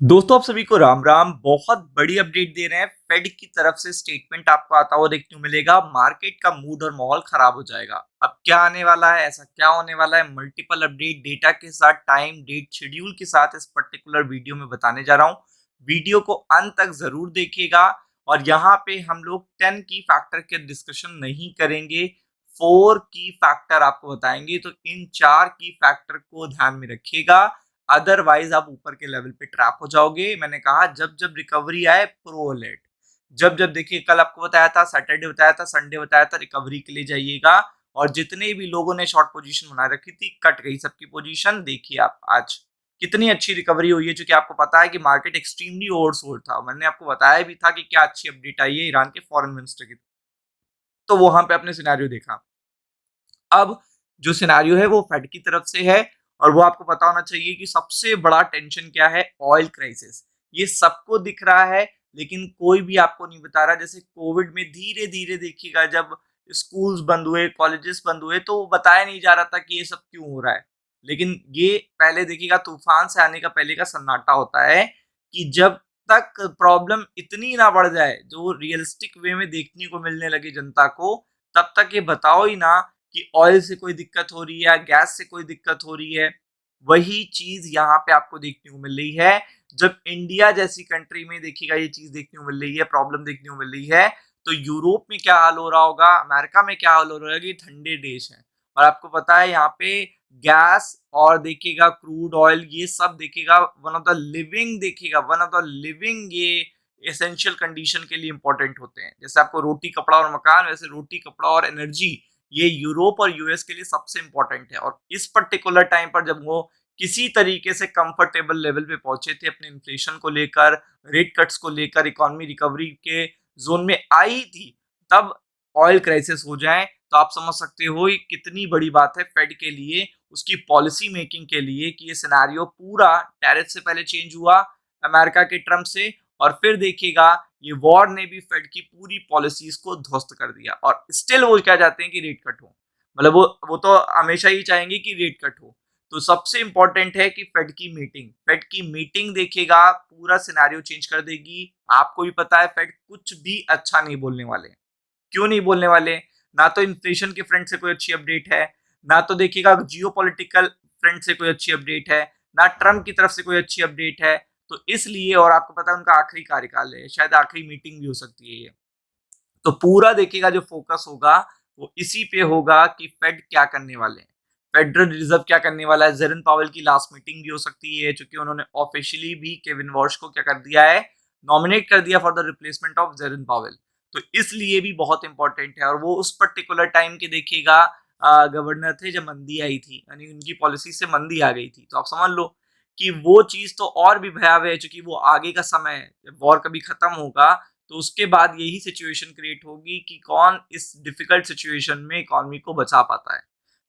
दोस्तों आप सभी को राम राम। बहुत बड़ी अपडेट दे रहे हैं फेड की तरफ से। स्टेटमेंट आपको आता हुआ देखने को मिलेगा। मार्केट का मूड और माहौल खराब हो जाएगा। अब क्या आने वाला है, ऐसा क्या होने वाला है, मल्टीपल अपडेट डेटा के साथ, टाइम डेट शेड्यूल के साथ इस पर्टिकुलर वीडियो में बताने जा रहा हूँ। वीडियो को अंत तक जरूर देखिएगा। और यहाँ पे हम लोग 10 की फैक्टर के डिस्कशन नहीं करेंगे, 4 की फैक्टर आपको बताएंगे। तो इन 4 की फैक्टर को ध्यान में रखिएगा, अदरवाइज आप ऊपर के लेवल पे ट्रैप हो जाओगे। मैंने कहा जब जब रिकवरी आए प्रो अलर्ट। जब जब देखिए, कल आपको बताया था, सैटरडे बताया था, संडे बताया था, रिकवरी के लिए जाइएगा। और जितने भी लोगों ने शॉर्ट पोजीशन बना रखी थी, कट गई सबकी पोजीशन। देखिए आप आज कितनी अच्छी रिकवरी हुई है, क्योंकि आपको पता है कि मार्केट एक्सट्रीमली ओवरसोल्ड था। मैंने आपको बताया भी था कि क्या अच्छी अपडेट आई है ईरान के फॉरेन मिनिस्टर की। तो वहां पे अपने सिनेरियो देखा। अब जो सिनेरियो है वो फेड की तरफ से है। और वो आपको पता होना चाहिए कि सबसे बड़ा टेंशन क्या है, ऑयल क्राइसिस। ये सबको दिख रहा है, लेकिन कोई भी आपको नहीं बता रहा। जैसे कोविड में धीरे धीरे देखिएगा, जब स्कूल्स बंद हुए, कॉलेजेस बंद हुए, तो बताया नहीं जा रहा था कि ये सब क्यों हो रहा है। लेकिन ये पहले देखिएगा, तूफान से आने का पहले का सन्नाटा होता है कि जब तक प्रॉब्लम इतनी ना बढ़ जाए, जो रियलिस्टिक वे में देखने को मिलने लगे जनता को, तब तक ये बताओ ही ना कि ऑयल से कोई दिक्कत हो रही है या गैस से कोई दिक्कत हो रही है। वही चीज यहाँ पे आपको देखने को मिल रही है। जब इंडिया जैसी कंट्री में देखिएगा ये चीज देखने को मिल रही है, प्रॉब्लम देखने को मिल रही है, तो यूरोप में क्या हाल हो रहा होगा, अमेरिका में क्या हाल हो रहा होगा। ये ठंडे देश है। और आपको पता है यहाँ पे गैस और देखिएगा क्रूड ऑयल, ये सब देखिएगा वन ऑफ द लिविंग, देखिएगा वन ऑफ द लिविंग, ये एसेंशियल कंडीशन के लिए इंपॉर्टेंट होते हैं। जैसे आपको रोटी कपड़ा और मकान, वैसे रोटी कपड़ा और एनर्जी, ये यूरोप और यूएस के लिए सबसे इंपॉर्टेंट है। और इस पर्टिकुलर टाइम पर जब वो किसी तरीके से कंफर्टेबल लेवल पे पहुंचे थे अपने इन्फ्लेशन को लेकर, रेट कट्स को लेकर, इकोनॉमी रिकवरी के जोन में आई थी, तब ऑयल क्राइसिस हो जाए, तो आप समझ सकते हो ये कितनी बड़ी बात है फेड के लिए, उसकी पॉलिसी मेकिंग के लिए, कि ये सिनेरियो पूरा टैरिफ से पहले चेंज हुआ, अमेरिका के ट्रम्प से। और फिर देखिएगा ये वॉर ने भी फेड की पूरी पॉलिसीज को ध्वस्त कर दिया। और स्टिल वो क्या चाहते हैं कि रेट कट हो। मतलब वो तो हमेशा ही चाहेंगे कि रेट कट हो। तो सबसे इंपॉर्टेंट है कि फेड की मीटिंग देखिएगा, पूरा सिनेरियो चेंज कर देगी। आपको भी पता है फेड कुछ भी अच्छा नहीं बोलने वाले। क्यों नहीं बोलने वाले? ना तो इन्फ्लेशन के फ्रंट से कोई अच्छी अपडेट है, ना तो देखिएगा जियो पॉलिटिकल फ्रंट से कोई अच्छी अपडेट है, ना ट्रम्प की तरफ से कोई अच्छी अपडेट है। तो इसलिए, और आपको पता है उनका आखिरी कार्यकाल है, शायद आखिरी मीटिंग भी हो सकती है ये। तो पूरा देखिएगा जो फोकस होगा वो इसी पे होगा कि फेड क्या करने वाले हैं, फेडरल रिजर्व क्या करने वाला है। जेरन पावेल की लास्ट मीटिंग भी हो सकती है, क्योंकि उन्होंने ऑफिशियली भी केविन वॉश को क्या कर दिया है, नॉमिनेट कर दिया for the replacement of Jerome Powell. तो इसलिए भी बहुत इंपॉर्टेंट है। और वो उस पर्टिकुलर टाइम के देखिएगा गवर्नर थे जब मंदी आई थी, यानी उनकी पॉलिसी से मंदी आ गई थी। तो आप समझ लो कि वो चीज तो और भी भयावह है, क्योंकि वो आगे का समय है, जब वॉर कभी खत्म होगा तो उसके बाद यही सिचुएशन क्रिएट होगी कि कौन इस डिफिकल्ट सिचुएशन में इकोनॉमी को बचा पाता है।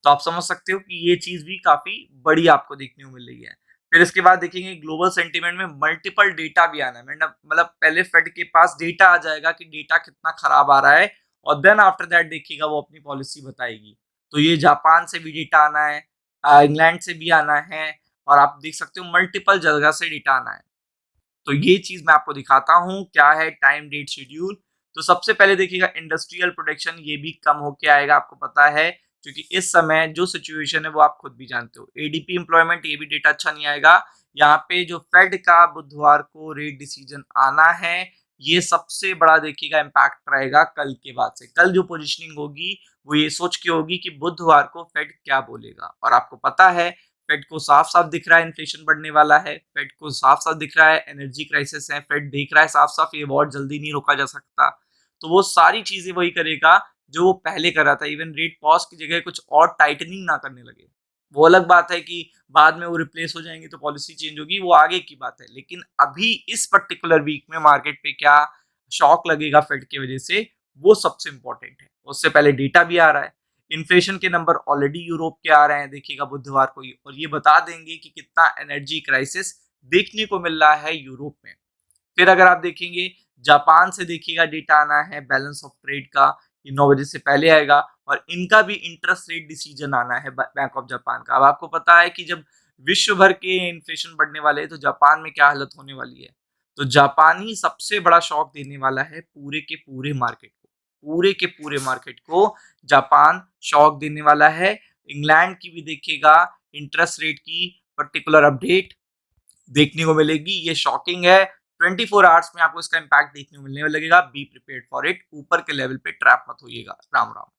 तो आप समझ सकते हो कि ये चीज भी काफी बड़ी आपको देखने को मिल रही है। फिर इसके बाद देखेंगे ग्लोबल सेंटीमेंट में मल्टीपल डेटा भी आना है। मतलब पहले फेड के पास डेटा आ जाएगा कि डेटा कितना खराब आ रहा है, और देन आफ्टर दैट देखिएगा वो अपनी पॉलिसी बताएगी। तो ये जापान से भी डेटा आना है, इंग्लैंड से भी आना है, और आप देख सकते हो मल्टीपल जगह से डेटा आना है। तो ये चीज मैं आपको दिखाता हूँ क्या है टाइम डेट शेड्यूल। तो सबसे पहले देखिएगा इंडस्ट्रियल प्रोडक्शन, ये भी कम होके आएगा, आपको पता है, क्योंकि इस समय जो सिचुएशन है वो आप खुद भी जानते हो। एडीपी एम्प्लॉयमेंट, ये भी डेटा अच्छा नहीं आएगा। यहाँ पे जो फेड का बुधवार को रेट डिसीजन आना है, ये सबसे बड़ा देखिएगा इम्पैक्ट रहेगा कल के बाद से। कल जो पोजिशनिंग होगी वो ये सोच के होगी कि बुधवार को फेड क्या बोलेगा। और आपको पता है फेड को साफ साफ दिख रहा है इन्फ्लेशन बढ़ने वाला है, फेड को साफ साफ दिख रहा है एनर्जी क्राइसिस है, फेड देख रहा है साफ साफ ये वॉर जल्दी नहीं रोका जा सकता। तो वो सारी चीजें वही करेगा जो वो पहले कर रहा था। इवन रेट पॉज की जगह कुछ और टाइटनिंग ना करने लगे। वो अलग बात है कि बाद में वो रिप्लेस हो जाएंगे तो पॉलिसी चेंज होगी, वो आगे की बात है। लेकिन अभी इस पर्टिकुलर वीक में मार्केट पे क्या शॉक लगेगा फेड की वजह से, वो सबसे इंपॉर्टेंट है। उससे पहले डेटा भी आ रहा है, इन्फ्लेशन के नंबर ऑलरेडी यूरोप के आ रहे हैं देखिएगा बुधवार को ही, और ये बता देंगे कि कितना एनर्जी क्राइसिस देखने को मिल रहा है यूरोप में। फिर अगर आप देखेंगे जापान से देखिएगा डेटा आना है बैलेंस ऑफ ट्रेड का, ये 9 बजे से पहले आएगा। और इनका भी इंटरेस्ट रेट डिसीजन आना है बैंक ऑफ जापान का। अब आपको पता है कि जब विश्व भर के इन्फ्लेशन बढ़ने वाले हैं, तो जापान में क्या हालत होने वाली है। तो जापान ही सबसे बड़ा शॉक देने वाला है पूरे के पूरे मार्केट को, पूरे के पूरे मार्केट को जापान शॉक देने वाला है। इंग्लैंड की भी देखिएगा इंटरेस्ट रेट की पर्टिकुलर अपडेट देखने को मिलेगी, ये शॉकिंग है। 24 आवर्स में आपको इसका इम्पैक्ट देखने को मिलने लगेगा। बी प्रिपेयर्ड फॉर इट, ऊपर के लेवल पे ट्रैप मत होइएगा। राम राम।